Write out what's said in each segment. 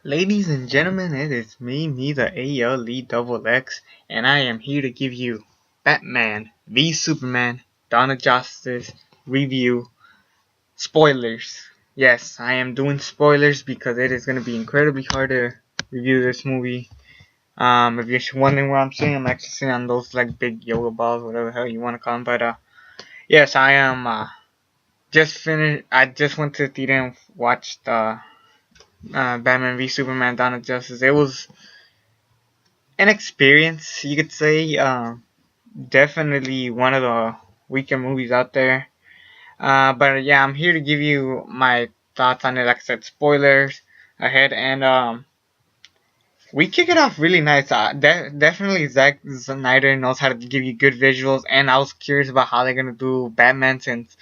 Ladies and gentlemen, it is me the aLeXx, and I am here to give you Batman v Superman Dawn of Justice review spoilers. Yes, I am doing spoilers because it is going to be incredibly hard to review this movie. If you're wondering what I'm saying, I'm actually sitting on those like big yoga balls, whatever the hell you want to call them. But yes, I am just finished. I just went to the theater and watched Batman v Superman Dawn of Justice. It was an experience, you could say. Definitely one of the weaker movies out there. But yeah, I'm here to give you my thoughts on it. Like I said, spoilers ahead, and we kick it off really nice. Definitely Zack Snyder knows how to give you good visuals, and I was curious about how they're gonna do Batman since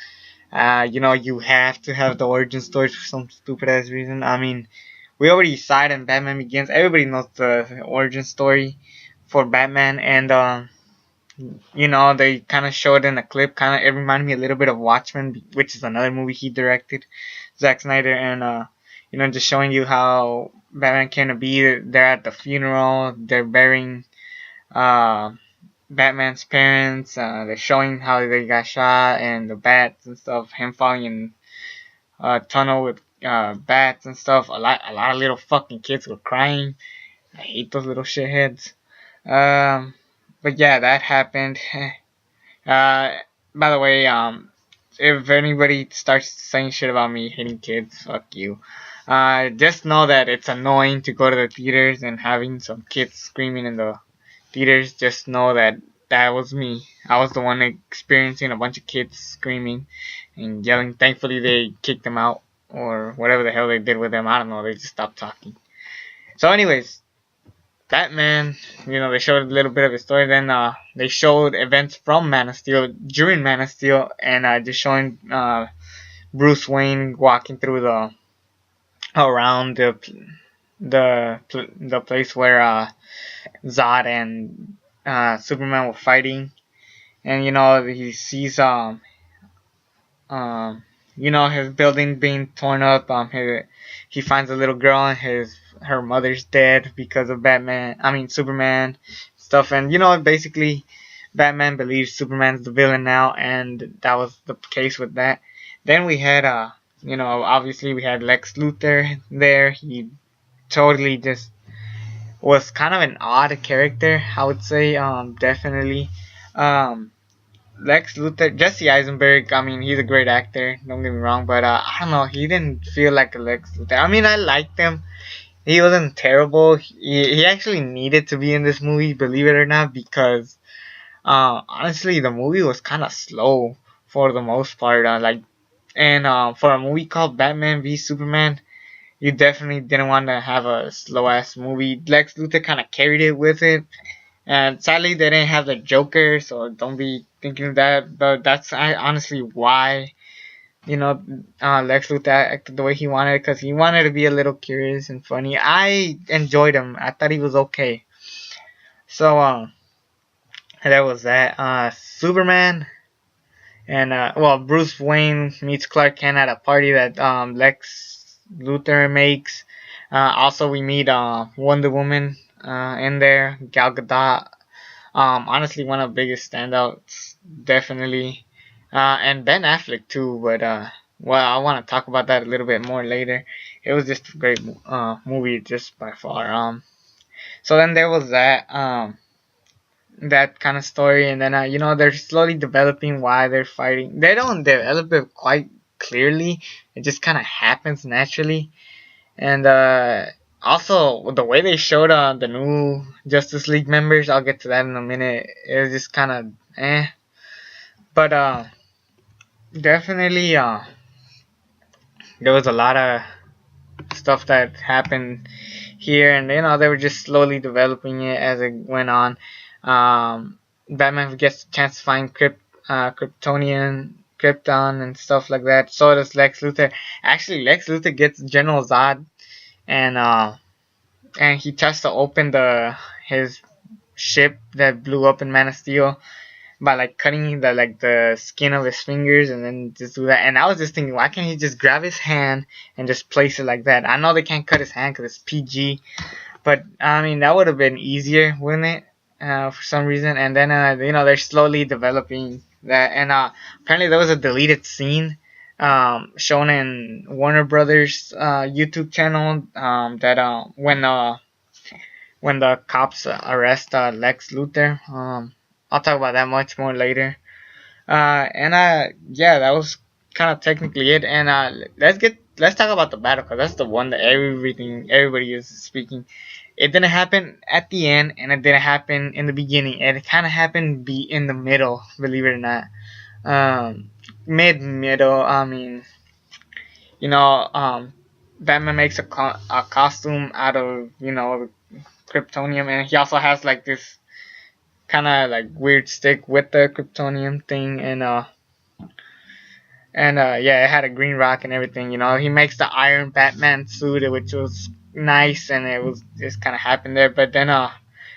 you have to have the origin story for some stupid ass reason. I mean, we already saw it in Batman Begins. Everybody knows the origin story for Batman, and they kind of showed in a clip. Kind of, it reminded me a little bit of Watchmen, which is another movie he directed, Zack Snyder, and just showing you how Batman came to be. They're at the funeral. They're burying uh, Batman's parents. They're showing how they got shot and the bats and stuff. Him falling in a tunnel with bats and stuff. A lot of little fucking kids were crying. I hate those little shitheads. Um, but yeah, that happened. By the way, if anybody starts saying shit about me hating kids, fuck you. Just know that it's annoying to go to the theaters and having some kids screaming in the theaters. Just know that that was me. I was the one experiencing a bunch of kids screaming and yelling. Thankfully, they kicked them out or whatever the hell they did with them. I don't know. They just stopped talking. So, anyways, Batman, they showed a little bit of his story. Then they showed events from Man of Steel during Man of Steel, and just showing Bruce Wayne walking through the around the place where Zod and Superman were fighting, and he sees um his building being torn up. He finds a little girl and her mother's dead because of Superman stuff, and basically Batman believes Superman's the villain now, and that was the case with that. Then we had obviously we had Lex Luthor there. He totally just was kind of an odd character, I would say. Definitely. Lex Luthor, Jesse Eisenberg, I mean, he's a great actor, don't get me wrong, but I don't know, he didn't feel like a Lex Luthor. I mean, I liked him. He wasn't terrible. He actually needed to be in this movie, believe it or not, because honestly, the movie was kind of slow for the most part. For a movie called Batman v Superman, you definitely didn't want to have a slow ass movie. Lex Luthor kind of carried it with it. And sadly, they didn't have the Joker, so don't be thinking of that. But that's honestly why, Lex Luthor acted the way he wanted, because he wanted to be a little curious and funny. I enjoyed him. I thought he was okay. So, that was that. Superman and, Bruce Wayne meets Clark Kent at a party that, Lex Luthor makes. Also, we meet, Wonder Woman in there, Gal Gadot. Honestly, one of the biggest standouts, definitely. And Ben Affleck too, but I want to talk about that a little bit more later. It was just a great movie, just by far. So then there was that kind of story, and then they're slowly developing why they're fighting. They don't develop it quite clearly. It just kind of happens naturally, and also, the way they showed the new Justice League members, I'll get to that in a minute. It was just kind of but definitely there was a lot of stuff that happened here, and they were just slowly developing it as it went on. Batman gets a chance to find Krypton and stuff like that. So does Lex Luthor. Actually, Lex Luthor gets General Zod, and he tries to open his ship that blew up in Man of Steel. by like cutting the skin of his fingers and then just do that. And I was just thinking, why can't he just grab his hand and just place it like that? I know they can't cut his hand because it's PG, but I mean that would have been easier, wouldn't it? For some reason. And then they're slowly developing that. And apparently there was a deleted scene shown in Warner Brothers YouTube channel that when the cops arrest Lex Luthor. I'll talk about that much more later. Yeah, that was kind of technically it. And let's talk about the battle, because that's the one that everybody is speaking. It didn't happen at the end, and it didn't happen in the beginning. It kind of happened be in the middle, believe it or not. Middle. I mean, you know, Batman makes a costume out of kryptonium, and he also has like this kind of like weird stick with the kryptonium thing, and yeah, it had a green rock and everything. He makes the Iron Batman suit, which was nice, and it was just kind of happened there. But then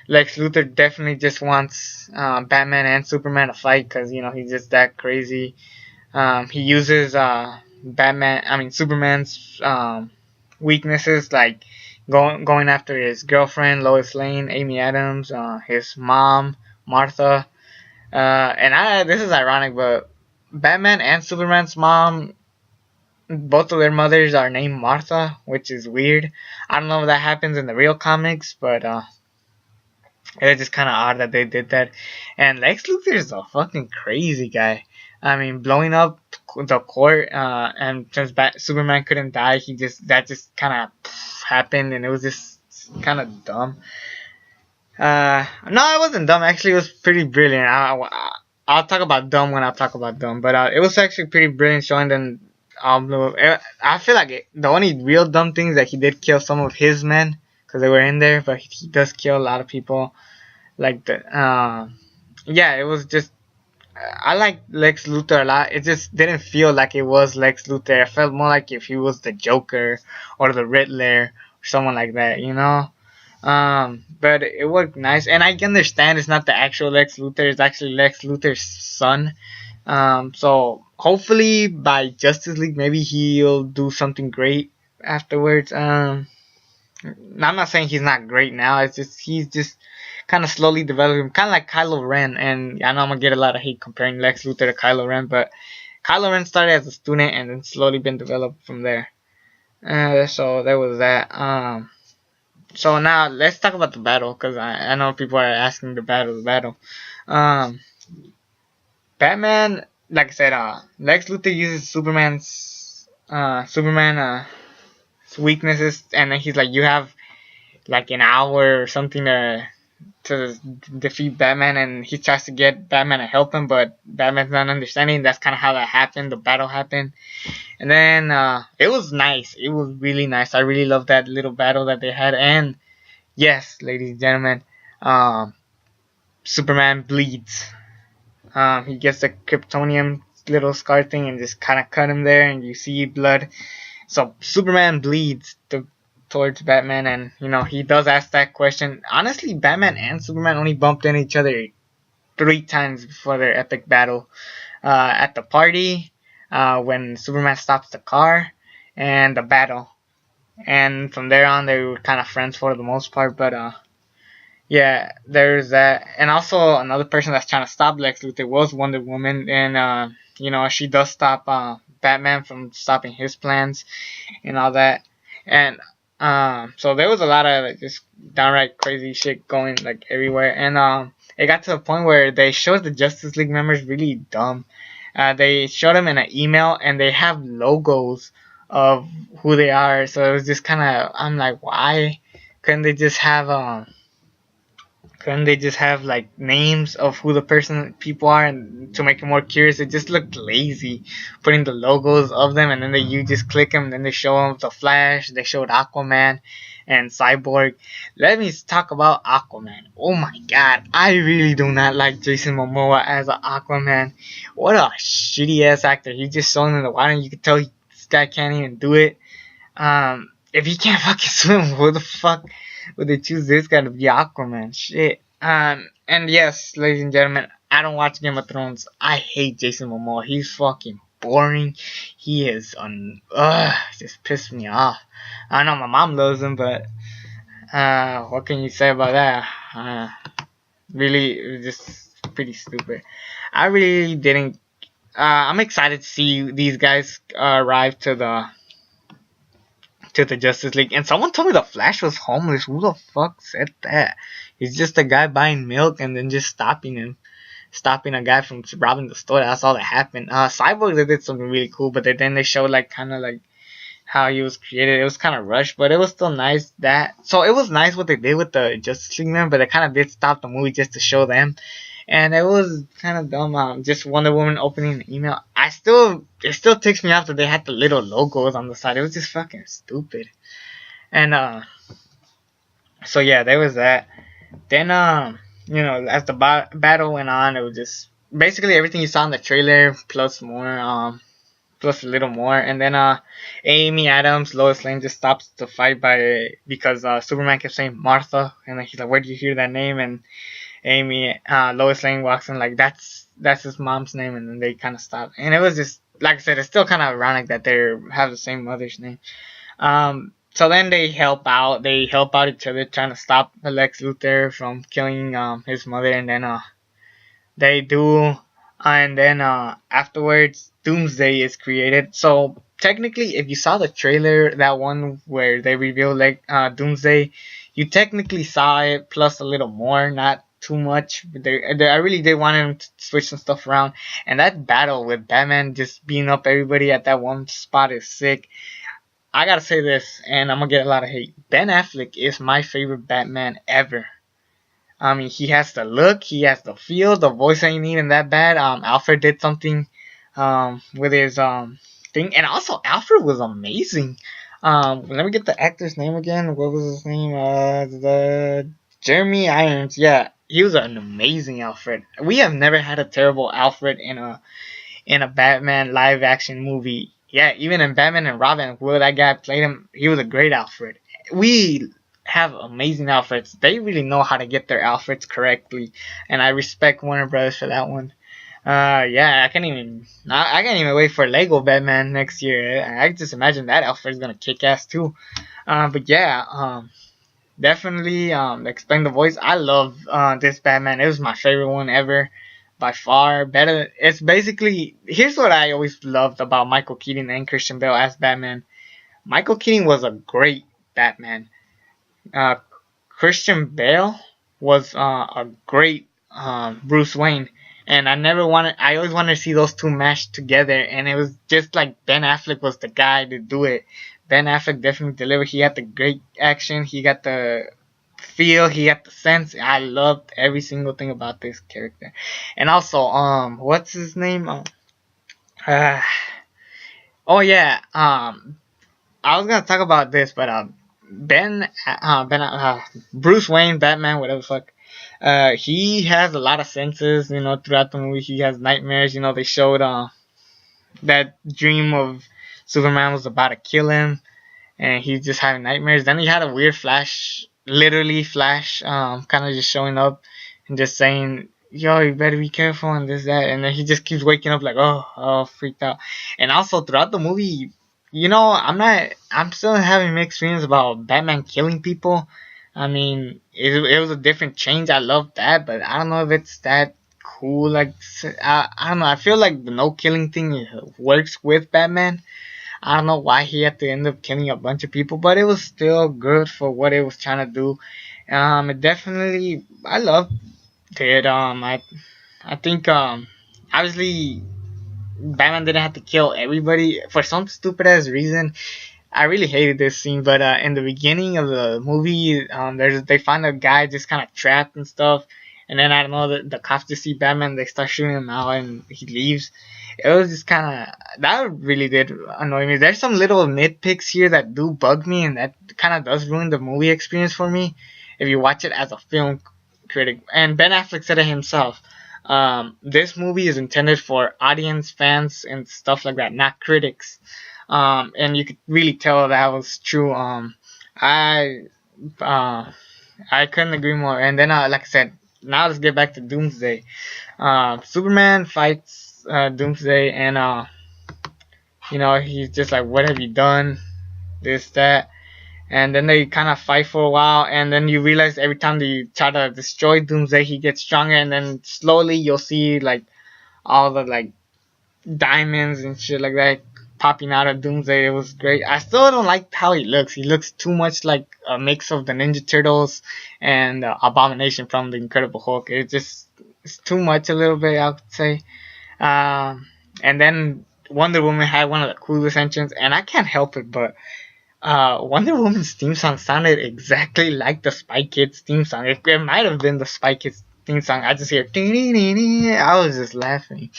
Lex Luthor definitely just wants Batman and Superman to fight, because he's just that crazy. He uses Superman's weaknesses, like going after his girlfriend Lois Lane, Amy Adams, his mom Martha, and this is ironic, but Batman and Superman's mom, both of their mothers are named Martha, which is weird. I don't know if that happens in the real comics, but it's just kind of odd that they did that. And Lex Luthor is a fucking crazy guy. I mean, blowing up the court, and since Superman couldn't die, that just kind of happened, and it was just kind of dumb. No, it wasn't dumb. Actually, it was pretty brilliant. I'll talk about dumb when I talk about dumb, but it was actually pretty brilliant showing them. I feel like the only real dumb thing is that he did kill some of his men because they were in there, but he does kill a lot of people. Yeah, it was just. I like Lex Luthor a lot. It just didn't feel like it was Lex Luthor. It felt more like if he was the Joker or the Riddler or someone like that, But it worked nice, and I can understand it's not the actual Lex Luthor. It's actually Lex Luthor's son. So hopefully by Justice League, maybe he'll do something great afterwards. I'm not saying he's not great now. It's just he's just kind of slowly developing, kind of like Kylo Ren. And I know I'm gonna get a lot of hate comparing Lex Luthor to Kylo Ren, but Kylo Ren started as a student and then slowly been developed from there. So there was that. So now let's talk about the battle, because I know people are asking the battle. Batman, like I said, Lex Luthor uses Superman's weaknesses, and then he's like, you have like an hour or something to defeat Batman, and he tries to get Batman to help him, but Batman's not understanding. That's kind of how that happened. The battle happened, and then it was nice. It was really nice. I really loved that little battle that they had. And yes, ladies and gentlemen, Superman bleeds. He gets the kryptonium little scar thing and just kind of cut him there, and you see blood. So Superman bleeds towards Batman, and he does ask that question. Honestly, Batman and Superman only bumped into each other 3 times before their epic battle. At the party, when Superman stops the car, and the battle. And from there on, they were kind of friends for the most part. But yeah, there's that. And also another person that's trying to stop Lex Luthor was Wonder Woman, and she does stop Batman from stopping his plans and all that. And so there was a lot of just downright crazy shit going like everywhere, and it got to the point where they showed the Justice League members really dumb. They showed them in an email, and they have logos of who they are. So it was just kind of, I'm like, why couldn't they just have like names of who the people are, and to make it more curious? It just looked lazy putting the logos of them, and then you just click them, and then they show them the Flash. They showed Aquaman and Cyborg. Let me talk about Aquaman. Oh my god, I really do not like Jason Momoa as an Aquaman. What a shitty ass actor. He's just thrown in the water, and you can tell this guy can't even do it. If he can't fucking swim, who the fuck would they choose this guy to be Aquaman? Shit. And yes, ladies and gentlemen, I don't watch Game of Thrones. I hate Jason Momoa. He's fucking boring. He is just pissed me off. I know my mom loves him, but what can you say about that? Really, it was just pretty stupid. I really didn't. I'm excited to see these guys arrive to the Justice League. And someone told me the Flash was homeless. Who the fuck said that? He's just a guy buying milk and then just stopping a guy from robbing the store. That's all that happened. Cyborg, they did something really cool, but then they showed like kind of like how he was created. It was kind of rushed, but it was still nice. So it was nice what they did with the Justice League man, but they kind of did stop the movie just to show them. And it was kind of dumb. Just Wonder Woman opening an email. It still ticks me off that they had the little logos on the side. It was just fucking stupid. And so yeah, there was that. Then as the battle went on, it was just basically everything you saw in the trailer plus more, plus a little more. And then Amy Adams, Lois Lane just stops the fight because Superman kept saying Martha, and then he's like, "Where do you hear that name?" And Lois Lane walks in like that's his mom's name, and then they kind of stop. And it was just like I said, it's still kind of ironic that they have the same mother's name. So then they help out each other, trying to stop Lex Luthor from killing his mother, and then they do, and then afterwards Doomsday is created. So technically, if you saw the trailer, that one where they reveal like Doomsday, you technically saw it plus a little more, not too much. I really did want him to switch some stuff around, and that battle with Batman just beating up everybody at that one spot is sick. I gotta say this, and I'm gonna get a lot of hate. Ben Affleck is my favorite Batman ever. I mean, he has the look, he has the feel, the voice ain't even that bad. Alfred did something with his thing, and also Alfred was amazing. Let me get the actor's name again. What was his name? The Jeremy Irons. Yeah, he was an amazing Alfred. We have never had a terrible Alfred in a Batman live action movie. Yeah, even in Batman and Robin, where that guy played him, he was a great Alfred. We have amazing Alfreds. They really know how to get their Alfreds correctly, and I respect Warner Brothers for that one. Yeah, I can't even wait for Lego Batman next year. I just imagine that Alfred's gonna kick ass too. But yeah, definitely explain the voice. I love this Batman. It was my favorite one ever. By far better. It's basically, here's what I always loved about Michael Keaton and Christian Bale as Batman. Michael Keaton was a great Batman. Christian Bale was a great Bruce Wayne, and I always wanted to see those two mashed together, and it was just like Ben Affleck was the guy to do it. Ben Affleck definitely delivered. He had the great action, he got the feel, he had the sense. I loved every single thing about this character. And also, what's his name? Oh yeah, I was gonna talk about this, but Bruce Wayne, Batman, whatever the fuck. He has a lot of senses, throughout the movie. He has nightmares. They showed that dream of Superman was about to kill him, and he's just having nightmares. Then he had a weird Flash, literally Flash, kind of just showing up and just saying, "Yo, you better be careful," and this, that, and then he just keeps waking up like, oh, freaked out. And also throughout the movie, I'm still having mixed feelings about Batman killing people. I mean, it was a different change. I love that, but I don't know if it's that cool. Like, I don't know. I feel like the no killing thing works with Batman. I don't know why he had to end up killing a bunch of people, but it was still good for what it was trying to do. It definitely, I loved it. I think, obviously, Batman didn't have to kill everybody for some stupid ass reason. I really hated this scene, but in the beginning of the movie, they find a guy just kind of trapped and stuff, and then I don't know, the cops just see Batman, they start shooting him out, and he leaves. It was just kind of, that really did annoy me. There's some little nitpicks here that do bug me, and that kind of does ruin the movie experience for me if you watch it as a film critic. And Ben Affleck said it himself. This movie is intended for audience, fans, and stuff like that, not critics. And you could really tell that was true. I couldn't agree more. And then, like I said, now let's get back to Doomsday. Superman fights Doomsday, and he's just like, "What have you done?" This, that, and then they kind of fight for a while, and then you realize every time that you try to destroy Doomsday, he gets stronger, and then slowly you'll see like all the like diamonds and shit like that popping out of Doomsday. It was great. I still don't like how he looks. He looks too much like a mix of the Ninja Turtles and Abomination from the Incredible Hulk. It's too much a little bit, I would say. And then Wonder Woman had one of the coolest entrances, and I can't help it, but Wonder Woman's theme song sounded exactly like the Spy Kids theme song. It might have been the Spy Kids theme song. I just hear I was just laughing.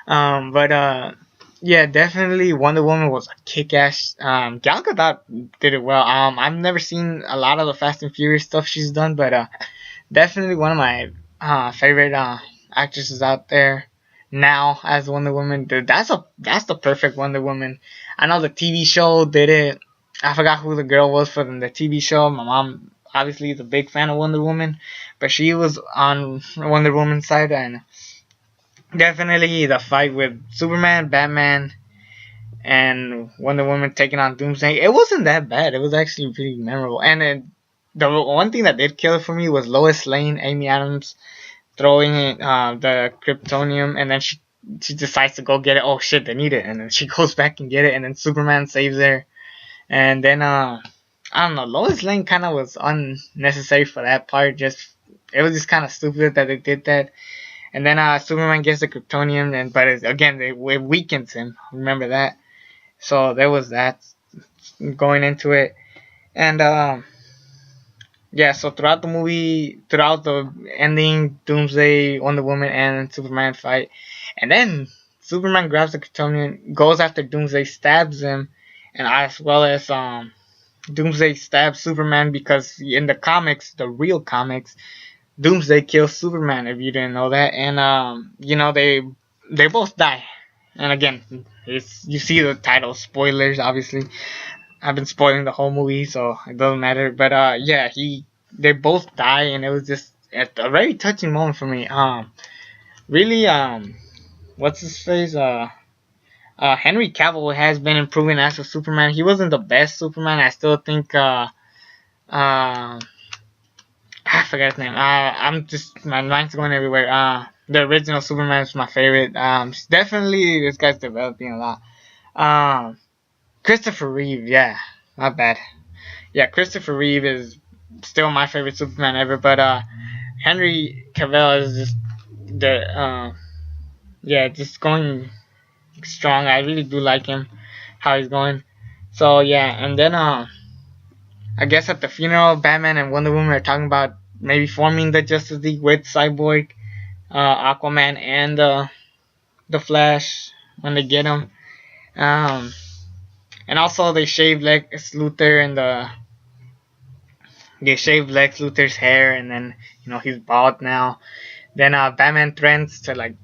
But yeah, definitely Wonder Woman was a kick-ass. Gal Gadot did it well. I've never seen a lot of the Fast and Furious stuff she's done, but definitely one of my favorite actresses out there now as Wonder Woman. Dude, that's the perfect Wonder Woman. I know the TV show did it. I forgot who the girl was for the TV show. My mom obviously is a big fan of Wonder Woman, but she was on Wonder Woman's side, and definitely the fight with Superman, Batman, and Wonder Woman taking on Doomsday. It wasn't that bad. It was actually pretty memorable. And then the one thing that did kill it for me was Lois Lane, Amy Adams, throwing the Kryptonium, and then she decides to go get it. Oh shit, they need it, and then she goes back and get it, and then Superman saves her. And then I don't know, Lois Lane kind of was unnecessary for that part. It was just kind of stupid that they did that. And then Superman gets the Kryptonium, but it weakens him. Remember that. So there was that going into it, and yeah. So throughout the movie, throughout the ending, Doomsday, Wonder Woman, and Superman fight, and then Superman grabs the Kryptonium, goes after Doomsday, stabs him, and as well as Doomsday stabs Superman because in the comics, the real comics, Doomsday kills Superman. If you didn't know that, and they both die. And again, you see the title, spoilers. Obviously, I've been spoiling the whole movie, so it doesn't matter. But yeah, they both die, and it was just a very touching moment for me. Really, what's his face? Henry Cavill has been improving as a Superman. He wasn't the best Superman. I still think I forgot his name. My mind's going everywhere. The original Superman is my favorite. Definitely this guy's developing a lot. Christopher Reeve, yeah, not bad. Yeah, Christopher Reeve is still my favorite Superman ever. But Henry Cavill is just just going strong. I really do like him, how he's going. So yeah, and then I guess at the funeral, Batman and Wonder Woman are talking about maybe forming the Justice League with Cyborg, Aquaman, and the Flash when they get him. And also they shaved Lex Luthor they shaved Lex Luthor's hair, and then he's bald now. Then Batman threatens to like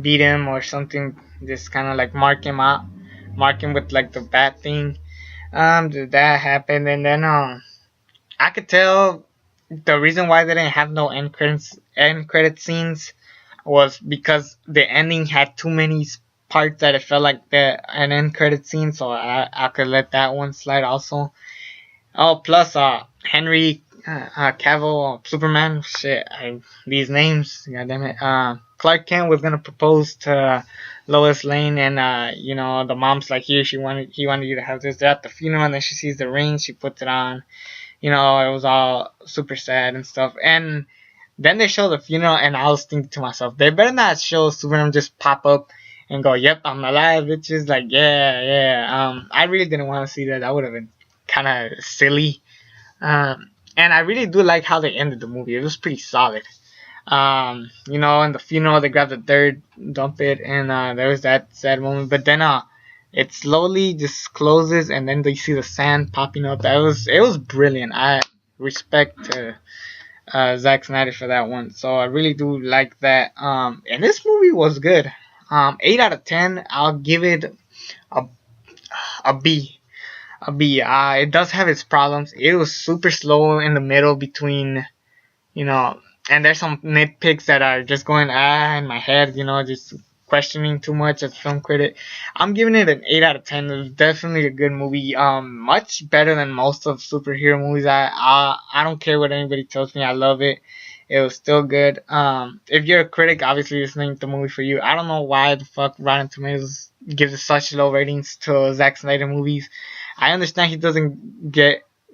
beat him or something, just kind of like mark him with like the bat thing. That happened, and then I could tell the reason why they didn't have no end credit scenes was because the ending had too many parts that it felt like an end credit scene, so I could let that one slide also. Oh, plus Henry Cavill, Superman, these names, goddammit. Clark Kent was gonna propose to Lois Lane, and the mom's like, he wanted you to have this. They're at the funeral, and then she sees the ring, she puts it on. It was all super sad and stuff. And then they show the funeral, and I was thinking to myself, they better not show Superman just pop up and go, "Yep, I'm alive," bitches. Like, yeah. I really didn't want to see that. That would have been kind of silly. And I really do like how they ended the movie. It was pretty solid. In the funeral, they grab the dirt, dump it, and there was that sad moment. But then it slowly just closes, and then they see the sand popping up. It was brilliant. I respect Zack Snyder for that one. So I really do like that. And this movie was good. 8 out of 10. I'll give it a B. A B. It does have its problems. It was super slow in the middle between, and there's some nitpicks that are just going in my head, just questioning too much as a film critic. I'm giving it an 8 out of 10. It's definitely a good movie. Much better than most of superhero movies. I don't care what anybody tells me. I love it. It was still good. If you're a critic, obviously this ain't the movie for you. I don't know why the fuck Rotten Tomatoes gives it such low ratings to Zack Snyder movies. I understand he doesn't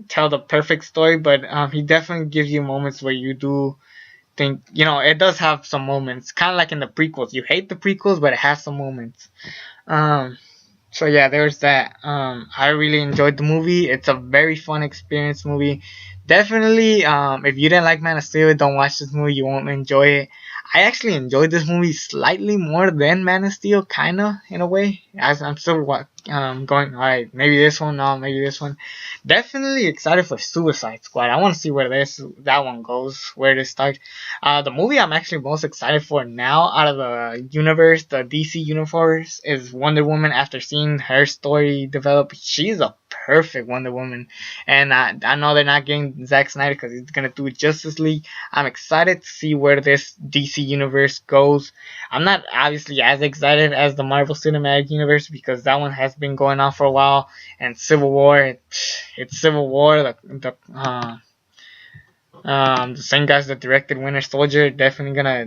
tell the perfect story, but he definitely gives you moments where you do think, it does have some moments, kind of like in the prequels. You hate the prequels, but it has some moments. Um, so yeah, there's that. I really enjoyed the movie. It's a very fun experience movie. Definitely, if you didn't like Man of Steel, don't watch this movie. You won't enjoy it. I actually enjoyed this movie slightly more than Man of Steel, kinda in a way. As I'm still going, alright, maybe this one, no, maybe this one. Definitely excited for Suicide Squad. I want to see where that one goes, where it starts. The movie I'm actually most excited for now out of the universe, the DC universe, is Wonder Woman. After seeing her story develop, she's a perfect Wonder Woman, and I know they're not getting Zack Snyder because he's gonna do Justice League. I'm excited to see where this DC universe goes. I'm not obviously as excited as the Marvel Cinematic Universe because that one has been going on for a while, and Civil War, it's Civil War. The same guys that directed Winter Soldier definitely gonna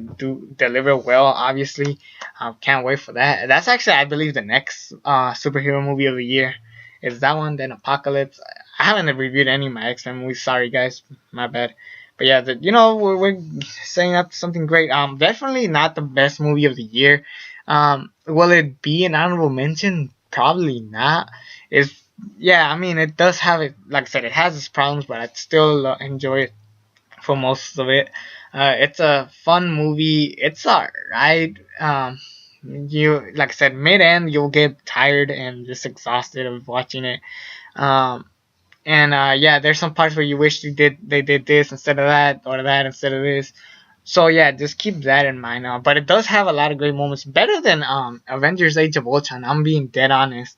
deliver well. Obviously, can't wait for that. That's actually, I believe, the next superhero movie of the year. Is that one? Then Apocalypse. I haven't reviewed any of my X-Men movies. Sorry guys, my bad. But yeah, we're setting up something great. Definitely not the best movie of the year. Will it be an honorable mention? Probably not. It's Yeah, I mean, it does have it. Like I said, it has its problems, but I still enjoy it for most of it. It's a fun movie. It's alright. You Like I said, mid end you'll get tired and just exhausted of watching it. Um, and yeah, there's some parts where you wish they did this instead of that, or that instead of this. So yeah, just keep that in mind. But it does have a lot of great moments, better than Avengers: Age of Ultron. I'm being dead honest,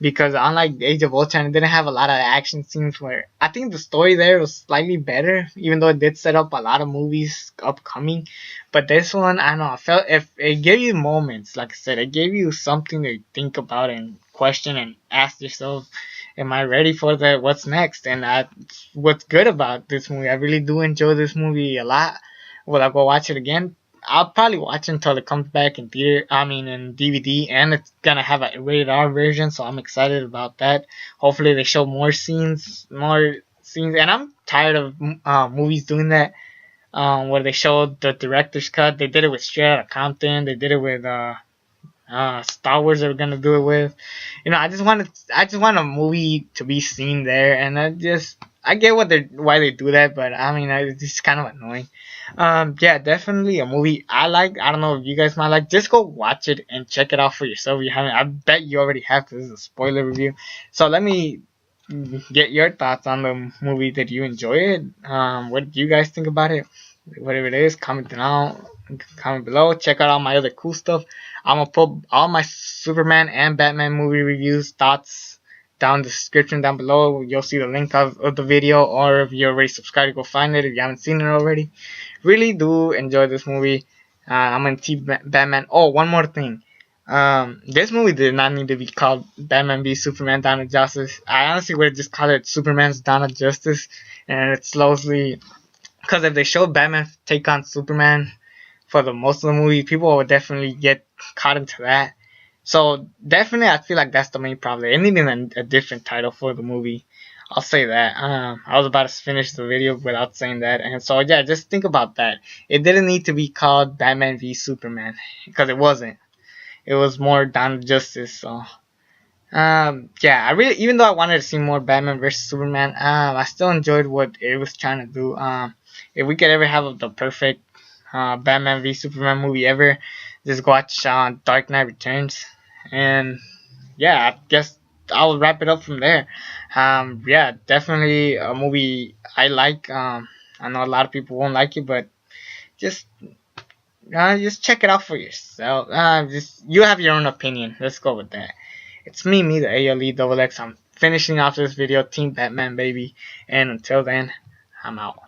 because unlike Age of Ultron, it didn't have a lot of action scenes. Where I think the story there was slightly better, even though it did set up a lot of movies upcoming. But this one, I don't know, I felt if it gave you moments, like I said, it gave you something to think about and question and ask yourself, am I ready for what's next? And that's what's good about this movie. I really do enjoy this movie a lot. Will I go watch it again? I'll probably watch it until it comes back in theater. I mean, in DVD, and it's gonna have a rated R version, so I'm excited about that. Hopefully, they show more scenes, and I'm tired of movies doing that. Where they showed the director's cut. They did it with Straight Outta Compton. They did it with Star Wars. They were gonna do it with. I just want a movie to be seen there, and I get why they do that, but I mean, it's just kind of annoying. Yeah, definitely a movie I like. I don't know if you guys might like. Just go watch it and check it out for yourself. You haven't? I bet you already have. This is a spoiler review. So let me get your thoughts on the movie. Did you enjoy it? What do you guys think about it? Whatever it is, comment below. Check out all my other cool stuff. I'm gonna put all my Superman and Batman movie reviews, thoughts down the description down below. You'll see the link of the video, or if you're already subscribed, go find it if you haven't seen it already. Really do enjoy this movie. I'm gonna Team Batman. Oh, one more thing. This movie did not need to be called Batman v Superman: Dawn of Justice. I honestly would have just called it Superman's Dawn of Justice, and it's slowly, because if they show Batman take on Superman for the most of the movie, people would definitely get caught into that. So definitely, I feel like that's the main problem. It needed a different title for the movie. I'll say that. I was about to finish the video without saying that, and so yeah, just think about that. It didn't need to be called Batman v Superman, because it wasn't. It was more Dawn of Justice. So yeah, I really, even though I wanted to see more Batman versus Superman, I still enjoyed what it was trying to do. If we could ever have the perfect Batman v Superman movie ever, just watch Dark Knight Returns. And yeah, I guess I'll wrap it up from there. Yeah, definitely a movie I like. I know a lot of people won't like it, but just check it out for yourself. You have your own opinion. Let's go with that. It's me, the aLeXx. I'm finishing off this video, Team Batman, baby. And until then, I'm out.